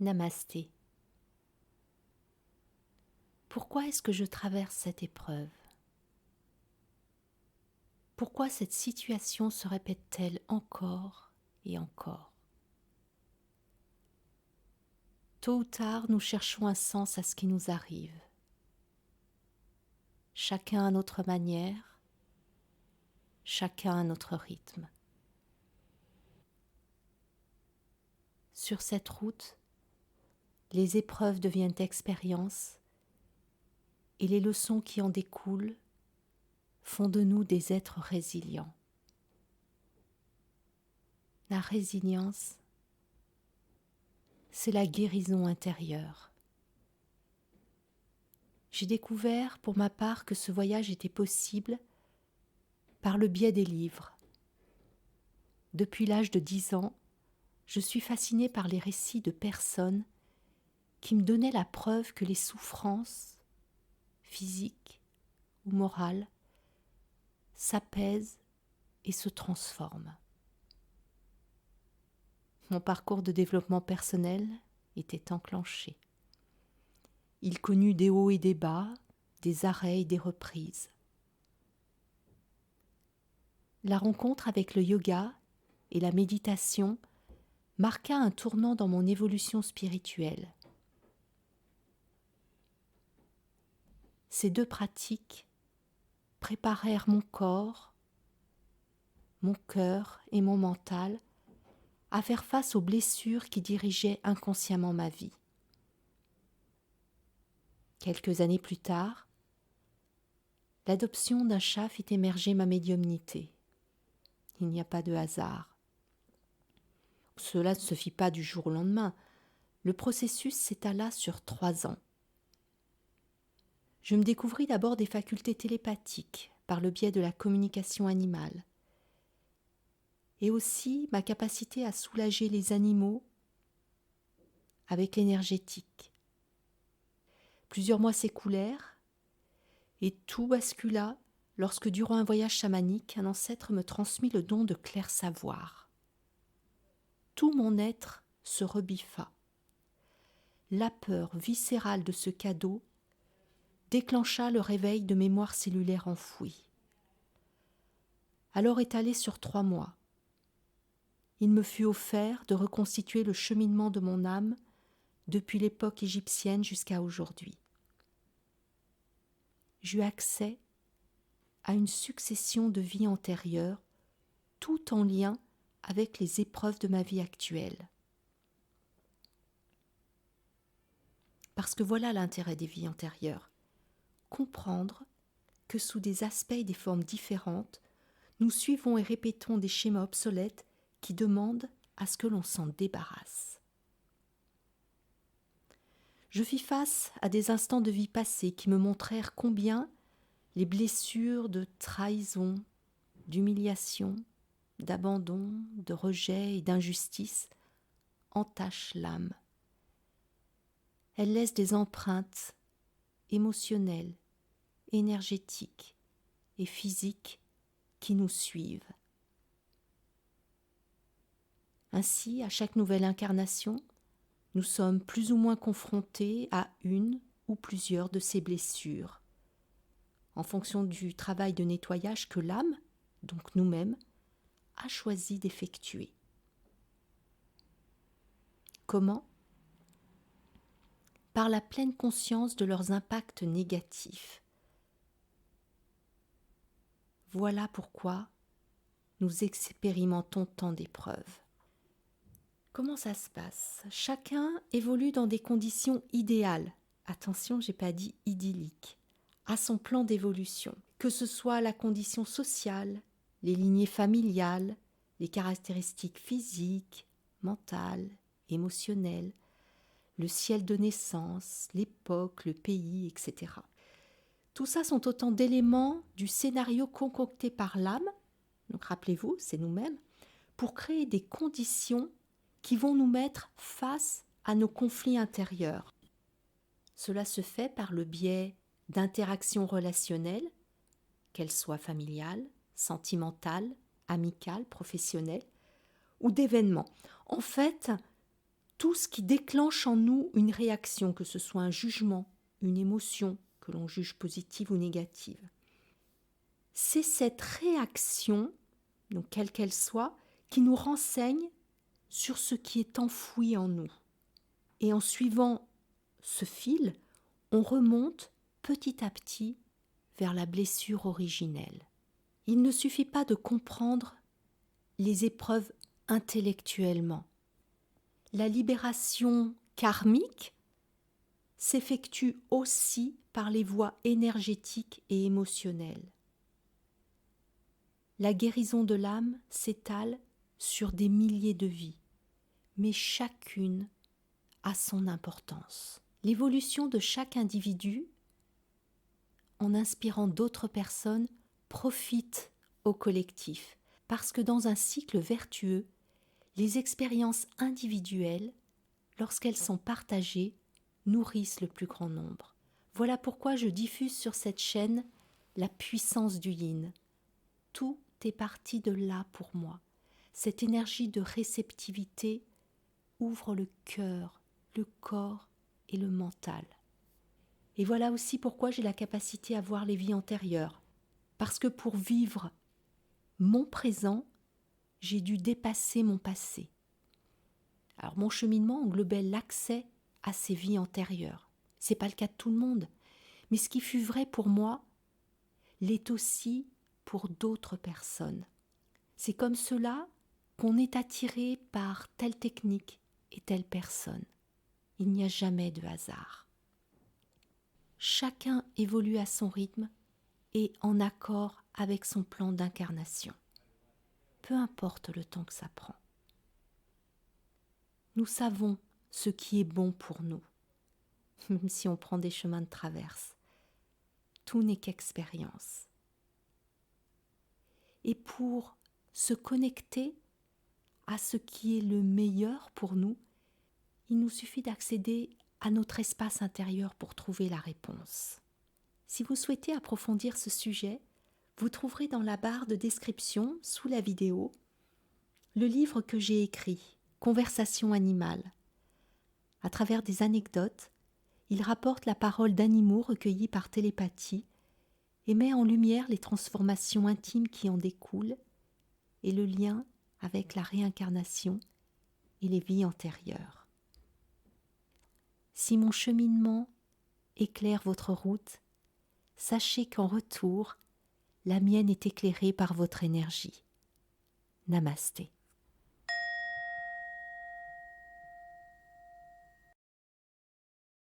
Namasté. Pourquoi est-ce que je traverse cette épreuve? Pourquoi cette situation se répète-t-elle encore et encore? Tôt ou tard, nous cherchons un sens à ce qui nous arrive. Chacun à notre manière, chacun à notre rythme. Sur cette route, les épreuves deviennent expériences et les leçons qui en découlent font de nous des êtres résilients. La résilience, c'est la guérison intérieure. J'ai découvert pour ma part que ce voyage était possible par le biais des livres. Depuis l'âge de 10 ans, je suis fascinée par les récits de personnes qui me donnaient la preuve que les souffrances, physiques ou morales, s'apaisent et se transforment. Mon parcours de développement personnel était enclenché. Il connut des hauts et des bas, des arrêts et des reprises. La rencontre avec le yoga et la méditation marqua un tournant dans mon évolution spirituelle. Ces deux pratiques préparèrent mon corps, mon cœur et mon mental à faire face aux blessures qui dirigeaient inconsciemment ma vie. Quelques années plus tard, l'adoption d'un chat fit émerger ma médiumnité. Il n'y a pas de hasard. Cela ne se fit pas du jour au lendemain. Le processus s'étala sur 3 ans. Je me découvris d'abord des facultés télépathiques par le biais de la communication animale et aussi ma capacité à soulager les animaux avec l'énergétique. Plusieurs mois s'écoulèrent et tout bascula lorsque, durant un voyage chamanique, un ancêtre me transmit le don de clair-savoir. Tout mon être se rebiffa. La peur viscérale de ce cadeau déclencha le réveil de mémoires cellulaires enfouies. Alors étalé sur 3 mois, il me fut offert de reconstituer le cheminement de mon âme depuis l'époque égyptienne jusqu'à aujourd'hui. J'eus accès à une succession de vies antérieures, tout en lien avec les épreuves de ma vie actuelle. Parce que voilà l'intérêt des vies antérieures. Comprendre que sous des aspects et des formes différentes, nous suivons et répétons des schémas obsolètes qui demandent à ce que l'on s'en débarrasse. Je fis face à des instants de vie passée qui me montrèrent combien les blessures de trahison, d'humiliation, d'abandon, de rejet et d'injustice entachent l'âme. Elles laissent des empreintes émotionnelles, énergétiques et physiques qui nous suivent. Ainsi, à chaque nouvelle incarnation, nous sommes plus ou moins confrontés à une ou plusieurs de ces blessures, en fonction du travail de nettoyage que l'âme, donc nous-mêmes, a choisi d'effectuer. Comment ? Par la pleine conscience de leurs impacts négatifs. Voilà pourquoi nous expérimentons tant d'épreuves. Comment ça se passe ? Chacun évolue dans des conditions idéales. Attention, j'ai pas dit idylliques. À son plan d'évolution. Que ce soit la condition sociale, les lignées familiales, les caractéristiques physiques, mentales, émotionnelles, le ciel de naissance, l'époque, le pays, etc. Tout ça sont autant d'éléments du scénario concocté par l'âme, donc rappelez-vous, c'est nous-mêmes, pour créer des conditions qui vont nous mettre face à nos conflits intérieurs. Cela se fait par le biais d'interactions relationnelles, qu'elles soient familiales, sentimentales, amicales, professionnelles, ou d'événements. En fait, tout ce qui déclenche en nous une réaction, que ce soit un jugement, une émotion, que l'on juge positive ou négative. C'est cette réaction, donc quelle qu'elle soit, qui nous renseigne sur ce qui est enfoui en nous. Et en suivant ce fil, on remonte petit à petit vers la blessure originelle. Il ne suffit pas de comprendre les épreuves intellectuellement. La libération karmique s'effectue aussi par les voies énergétiques et émotionnelles. La guérison de l'âme s'étale sur des milliers de vies, mais chacune a son importance. L'évolution de chaque individu, en inspirant d'autres personnes, profite au collectif, parce que dans un cycle vertueux, les expériences individuelles, lorsqu'elles sont partagées, nourrissent le plus grand nombre. Voilà pourquoi je diffuse sur cette chaîne la puissance du yin. Tout est parti de là pour moi. Cette énergie de réceptivité ouvre le cœur, le corps et le mental. Et voilà aussi pourquoi j'ai la capacité à voir les vies antérieures. Parce que pour vivre mon présent, j'ai dû dépasser mon passé. Alors mon cheminement englobait l'accès à ces vies antérieures. Ce n'est pas le cas de tout le monde, mais ce qui fut vrai pour moi l'est aussi pour d'autres personnes. C'est comme cela qu'on est attiré par telle technique et telle personne. Il n'y a jamais de hasard. Chacun évolue à son rythme et en accord avec son plan d'incarnation. Peu importe le temps que ça prend. Nous savons ce qui est bon pour nous, même si on prend des chemins de traverse. Tout n'est qu'expérience. Et pour se connecter à ce qui est le meilleur pour nous, il nous suffit d'accéder à notre espace intérieur pour trouver la réponse. Si vous souhaitez approfondir ce sujet, vous trouverez dans la barre de description, sous la vidéo, le livre que j'ai écrit, Conversation animale. À travers des anecdotes, il rapporte la parole d'animaux recueillis par télépathie et met en lumière les transformations intimes qui en découlent et le lien avec la réincarnation et les vies antérieures. Si mon cheminement éclaire votre route, sachez qu'en retour, la mienne est éclairée par votre énergie. Namasté.